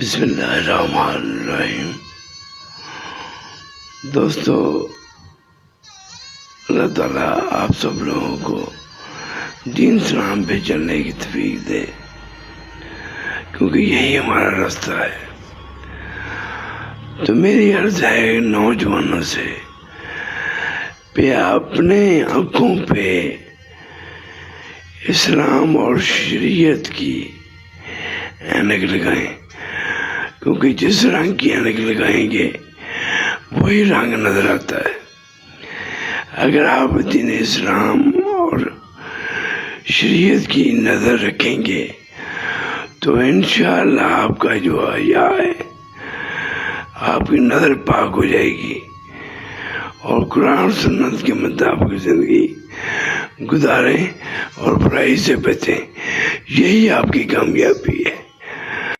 بسم اللہ الرحمن الرحیم۔ دوستو، اللہ تعالیٰ آپ سب لوگوں کو دین اسلام پہ چلنے کی توفیق دے، کیونکہ یہی ہمارا راستہ ہے۔ تو میری عرض ہے نوجوانوں سے اپنے آنکھوں پہ اسلام اور شریعت کی اینک لگائیں، کیونکہ جس رنگ کی اینک لگائیں گے وہی رنگ نظر آتا ہے۔ اگر آپ دین اسلام اور شریعت کی نظر رکھیں گے تو انشاءاللہ آپ کا جو حیا ہے، آپ کی نظر پاک ہو جائے گی اور قرآن اور سنت کے مطابق زندگی گزاریں اور برائی سے بچیں۔ یہی آپ کی کامیابی ہے۔